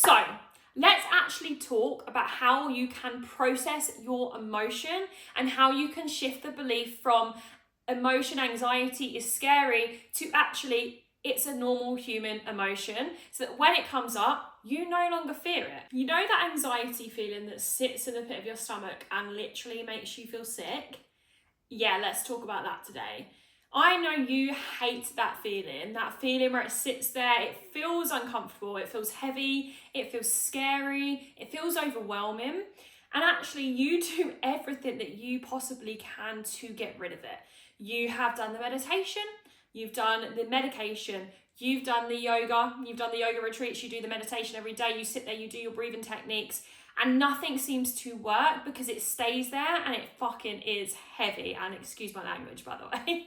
So let's actually talk about how you can process your emotion and how you can shift the belief from emotion anxiety is scary to actually it's a normal human emotion, so that when it comes up, you no longer fear it. You know that anxiety feeling that sits in the pit of your stomach and literally makes you feel sick? Yeah, let's talk about that today. I know you hate that feeling where it sits there, it feels uncomfortable, it feels heavy, it feels scary, it feels overwhelming. And actually, you do everything that you possibly can to get rid of it. You have done the meditation, you've done the medication, you've done the yoga retreats, you do the meditation every day, you sit there, you do your breathing techniques, and nothing seems to work because it stays there and it fucking is heavy. And excuse my language, by the way.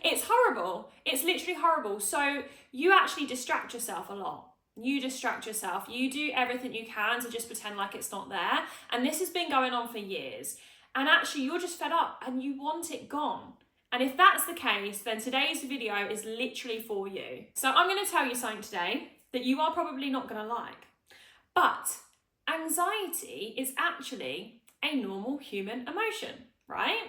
It's horrible. It's literally horrible. So you actually distract yourself a lot. You distract yourself. You do everything you can to just pretend like it's not there. And this has been going on for years. And actually you're just fed up and you want it gone. And if that's the case, then today's video is literally for you. So I'm going to tell you something today that you are probably not going to like. But anxiety is actually a normal human emotion, right?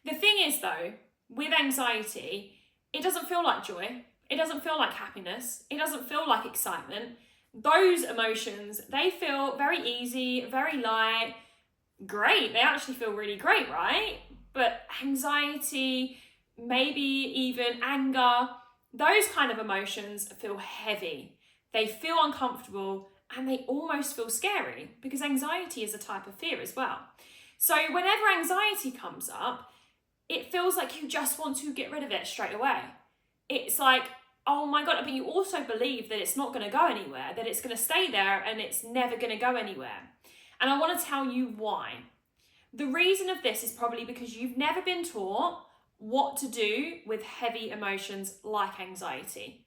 The thing is though, with anxiety, it doesn't feel like joy. It doesn't feel like happiness. It doesn't feel like excitement. Those emotions, they feel very easy, very light, great. They actually feel really great, right? But anxiety, maybe even anger, those kind of emotions feel heavy. They feel uncomfortable and they almost feel scary because anxiety is a type of fear as well. So whenever anxiety comes up, it feels like you just want to get rid of it straight away. It's like, oh my God, but you also believe that it's not going to go anywhere, that it's going to stay there and it's never going to go anywhere. And I want to tell you why. The reason of this is probably because you've never been taught what to do with heavy emotions like anxiety.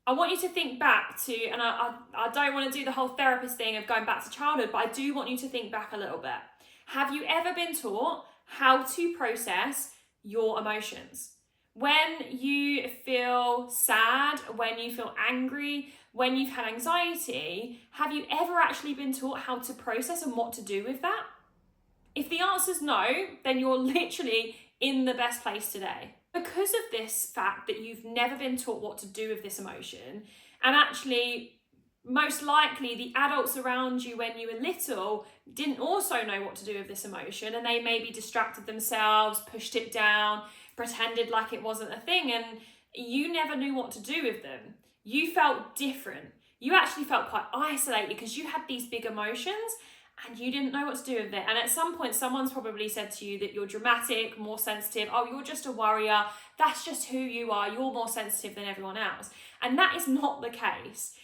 I want you to think back to, and I don't want to do the whole therapist thing of going back to childhood, but I do want you to think back a little bit. Have you ever been taught how to process your emotions? When you feel sad, when you feel angry, when you've had anxiety, have you ever actually been taught how to process and what to do with that? If the answer's no, then you're literally in the best place today. Because of this fact that you've never been taught what to do with this emotion, and actually most likely the adults around you when you were little didn't also know what to do with this emotion, and they maybe distracted themselves, pushed it down, pretended like it wasn't a thing, and you never knew what to do with them. You felt different. You actually felt quite isolated because you had these big emotions and you didn't know what to do with it. And at some point, someone's probably said to you that you're dramatic, more sensitive. Oh, you're just a worrier. That's just who you are. You're more sensitive than everyone else. And that is not the case.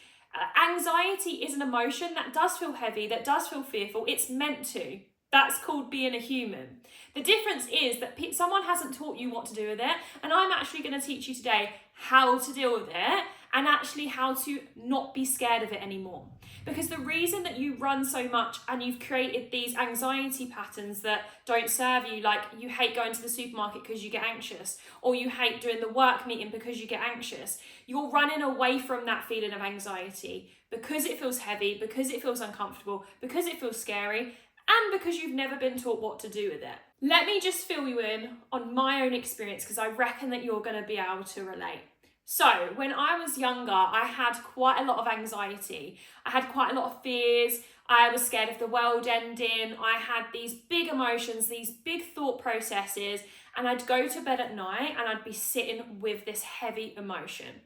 Anxiety is an emotion that does feel heavy, that does feel fearful. It's meant to. That's called being a human. The difference is that someone hasn't taught you what to do with it. And I'm actually going to teach you today how to deal with it and actually how to not be scared of it anymore. Because the reason that you run so much and you've created these anxiety patterns that don't serve you, like you hate going to the supermarket because you get anxious, or you hate doing the work meeting because you get anxious, you're running away from that feeling of anxiety because it feels heavy, because it feels uncomfortable, because it feels scary, and because you've never been taught what to do with it. Let me just fill you in on my own experience because I reckon that you're going to be able to relate. So when I was younger, I had quite a lot of anxiety. I had quite a lot of fears. I was scared of the world ending. I had these big emotions, these big thought processes, and I'd go to bed at night and I'd be sitting with this heavy emotion.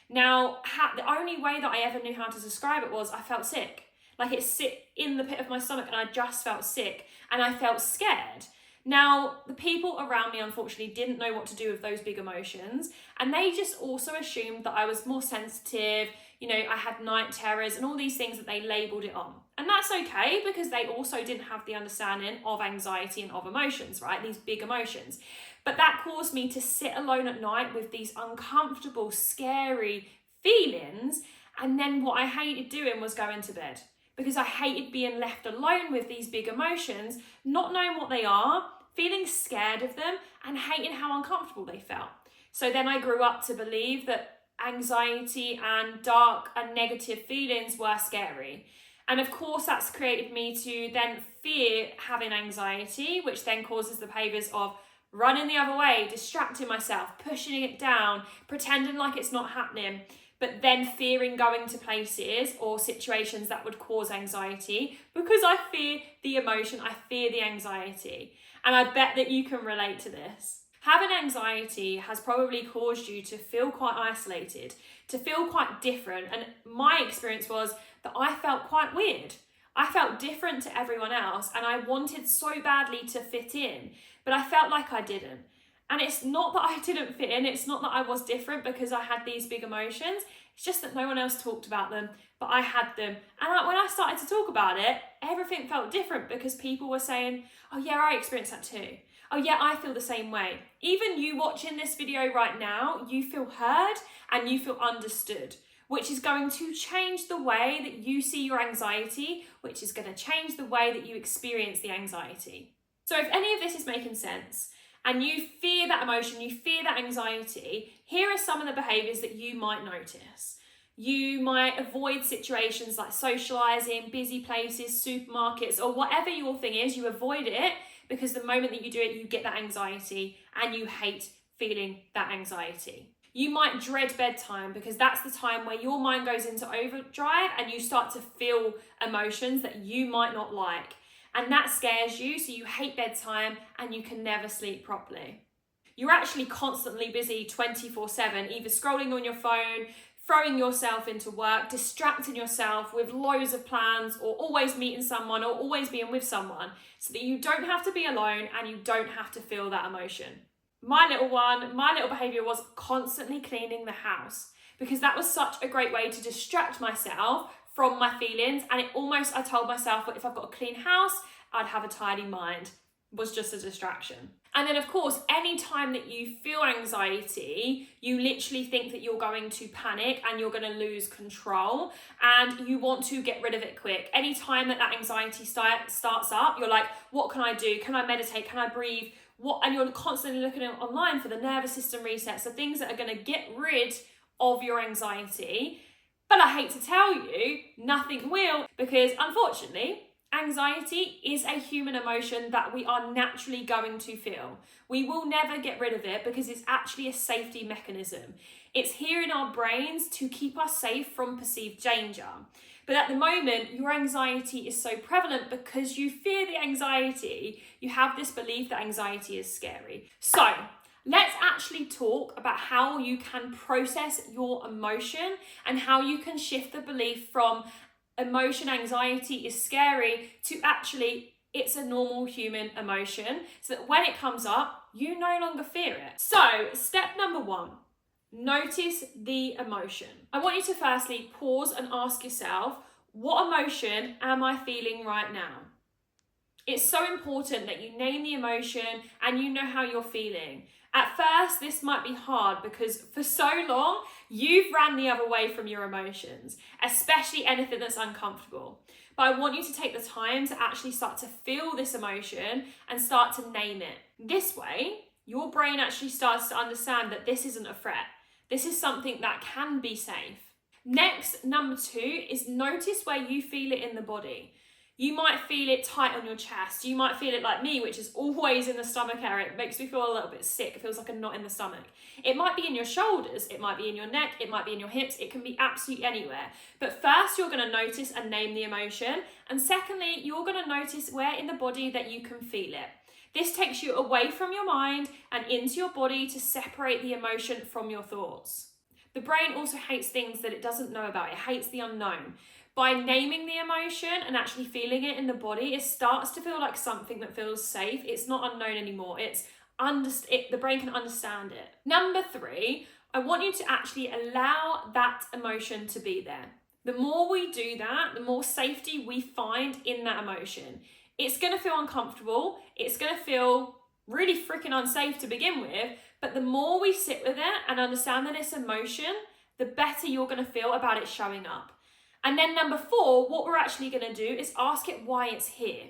Now, the only way that I ever knew how to describe it was I felt sick. Like it sit in the pit of my stomach and I just felt sick and I felt scared. Now, the people around me, unfortunately, didn't know what to do with those big emotions, and they just also assumed that I was more sensitive, I had night terrors and all these things that they labelled it on. And that's okay because they also didn't have the understanding of anxiety and of emotions, right? These big emotions. But that caused me to sit alone at night with these uncomfortable, scary feelings, and then what I hated doing was going to bed. Because I hated being left alone with these big emotions, not knowing what they are, feeling scared of them, and hating how uncomfortable they felt. So then I grew up to believe that anxiety and dark and negative feelings were scary. And of course, that's created me to then fear having anxiety, which then causes the behaviours of running the other way, distracting myself, pushing it down, pretending like it's not happening, but then fearing going to places or situations that would cause anxiety because I fear the emotion, I fear the anxiety. And I bet that you can relate to this. Having anxiety has probably caused you to feel quite isolated, to feel quite different. And my experience was that I felt quite weird. I felt different to everyone else and I wanted so badly to fit in, but I felt like I didn't. And it's not that I didn't fit in, it's not that I was different because I had these big emotions, it's just that no one else talked about them, but I had them. And when I started to talk about it, everything felt different because people were saying, oh yeah, I experienced that too. Oh yeah, I feel the same way. Even you watching this video right now, you feel heard and you feel understood, which is going to change the way that you see your anxiety, which is going to change the way that you experience the anxiety. So if any of this is making sense, and you fear that emotion, you fear that anxiety, here are some of the behaviours that you might notice. You might avoid situations like socialising, busy places, supermarkets, or whatever your thing is, you avoid it because the moment that you do it, you get that anxiety and you hate feeling that anxiety. You might dread bedtime because that's the time where your mind goes into overdrive and you start to feel emotions that you might not like. And that scares you, so you hate bedtime and you can never sleep properly. You're actually constantly busy 24/7, either scrolling on your phone, throwing yourself into work, distracting yourself with loads of plans, or always meeting someone or always being with someone, so that you don't have to be alone and you don't have to feel that emotion. My little behaviour was constantly cleaning the house because that was such a great way to distract myself from my feelings, and I told myself that if I've got a clean house, I'd have a tidy mind. It was just a distraction. And then of course, any time that you feel anxiety, you literally think that you're going to panic and you're going to lose control and you want to get rid of it quick. Any time that anxiety starts up, you're like, what can I do? Can I meditate? Can I breathe? And you're constantly looking online for the nervous system resets, the things that are going to get rid of your anxiety. But I hate to tell you, nothing will, because unfortunately, anxiety is a human emotion that we are naturally going to feel. We will never get rid of it because it's actually a safety mechanism. It's here in our brains to keep us safe from perceived danger. But at the moment, your anxiety is so prevalent because you fear the anxiety. You have this belief that anxiety is scary. So let's actually talk about how you can process your emotion and how you can shift the belief from emotion, anxiety is scary, to actually it's a normal human emotion, so that when it comes up, you no longer fear it. So step number 1, notice the emotion. I want you to firstly pause and ask yourself, what emotion am I feeling right now? It's so important that you name the emotion and you know how you're feeling. At first, this might be hard because for so long, you've ran the other way from your emotions, especially anything that's uncomfortable. But I want you to take the time to actually start to feel this emotion and start to name it. This way, your brain actually starts to understand that this isn't a threat. This is something that can be safe. Next, number 2 is notice where you feel it in the body. You might feel it tight on your chest. You might feel it like me, which is always in the stomach area. It makes me feel a little bit sick. It feels like a knot in the stomach. It might be in your shoulders. It might be in your neck. It might be in your hips. It can be absolutely anywhere. But first, you're going to notice and name the emotion. And secondly, you're going to notice where in the body that you can feel it. This takes you away from your mind and into your body to separate the emotion from your thoughts. The brain also hates things that it doesn't know about. It hates the unknown. By naming the emotion and actually feeling it in the body, it starts to feel like something that feels safe. It's not unknown anymore. The brain can understand it. Number 3, I want you to actually allow that emotion to be there. The more we do that, the more safety we find in that emotion. It's going to feel uncomfortable. It's going to feel really freaking unsafe to begin with. But the more we sit with it and understand that it's emotion, the better you're going to feel about it showing up. And then number 4, what we're actually going to do is ask it why it's here.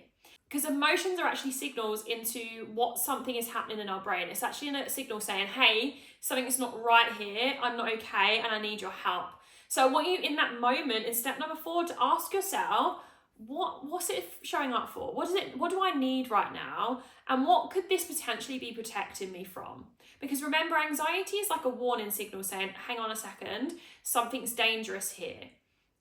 Because emotions are actually signals into what something is happening in our brain. It's actually a signal saying, hey, something's not right here, I'm not okay, and I need your help. So I want you in that moment, in step number 4, to ask yourself, what's it showing up for? What do I need right now? And what could this potentially be protecting me from? Because remember, anxiety is like a warning signal saying, hang on a second, something's dangerous here.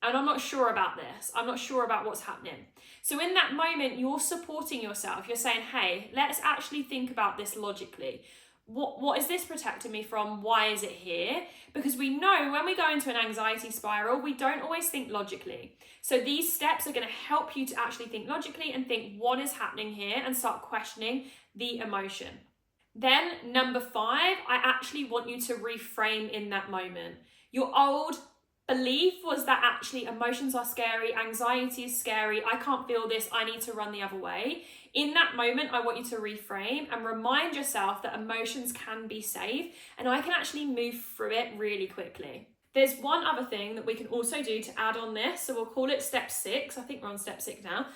And I'm not sure about this. I'm not sure about what's happening. So in that moment, you're supporting yourself. You're saying, hey, let's actually think about this logically. What is this protecting me from? Why is it here? Because we know when we go into an anxiety spiral, we don't always think logically. So these steps are going to help you to actually think logically and think what is happening here and start questioning the emotion. Then number 5, I actually want you to reframe in that moment. Your old belief was that actually emotions are scary, anxiety is scary, I can't feel this, I need to run the other way. In that moment, I want you to reframe and remind yourself that emotions can be safe and I can actually move through it really quickly. There's one other thing that we can also do to add on this, so we'll call it step 6. I think we're on step 6 now.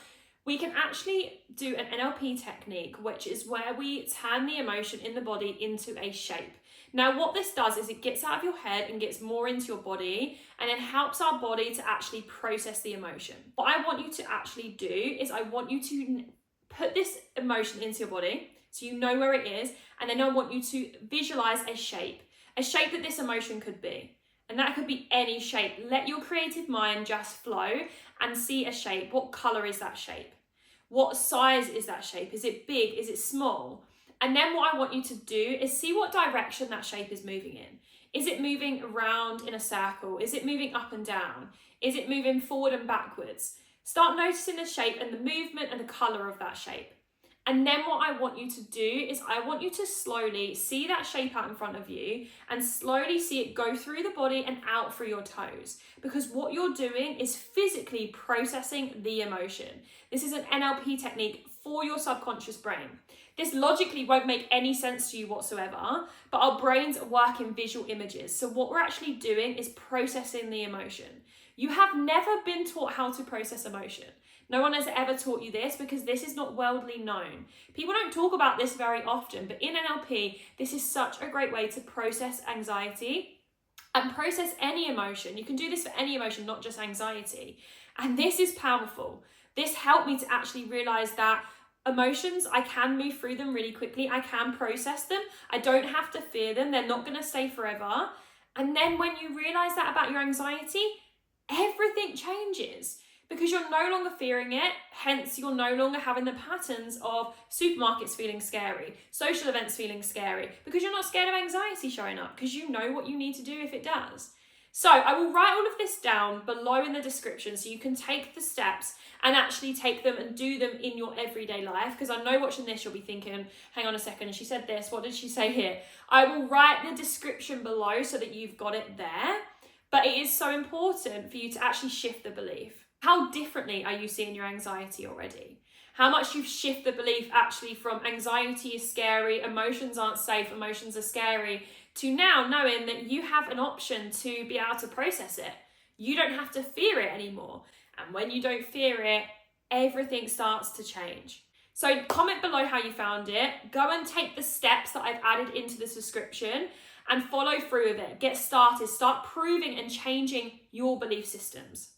We can actually do an NLP technique, which is where we turn the emotion in the body into a shape. Now, what this does is it gets out of your head and gets more into your body and then helps our body to actually process the emotion. What I want you to actually do is I want you to put this emotion into your body so you know where it is, and then I want you to visualize a shape that this emotion could be. And that could be any shape. Let your creative mind just flow and see a shape. What color is that shape? What size is that shape? Is it big? Is it small? And then what I want you to do is see what direction that shape is moving in. Is it moving around in a circle? Is it moving up and down? Is it moving forward and backwards? Start noticing the shape and the movement and the color of that shape. And then what I want you to do is I want you to slowly see that shape out in front of you and slowly see it go through the body and out through your toes. Because what you're doing is physically processing the emotion. This is an NLP technique for your subconscious brain. This logically won't make any sense to you whatsoever, but our brains work in visual images. So what we're actually doing is processing the emotion. You have never been taught how to process emotion. No one has ever taught you this because this is not worldly known. People don't talk about this very often, but in NLP, this is such a great way to process anxiety and process any emotion. You can do this for any emotion, not just anxiety. And this is powerful. This helped me to actually realize that emotions, I can move through them really quickly. I can process them. I don't have to fear them. They're not going to stay forever. And then when you realize that about your anxiety, everything changes. Because you're no longer fearing it, hence you're no longer having the patterns of supermarkets feeling scary, social events feeling scary, because you're not scared of anxiety showing up, because you know what you need to do if it does. So I will write all of this down below in the description so you can take the steps and actually take them and do them in your everyday life, because I know watching this you'll be thinking, hang on a second, she said this, what did she say here? I will write the description below so that you've got it there, but it is so important for you to actually shift the belief. How differently are you seeing your anxiety already? How much you've shifted the belief actually from anxiety is scary, emotions aren't safe, emotions are scary, to now knowing that you have an option to be able to process it. You don't have to fear it anymore. And when you don't fear it, everything starts to change. So comment below how you found it. Go and take the steps that I've added into this description and follow through with it. Get started. Start proving and changing your belief systems.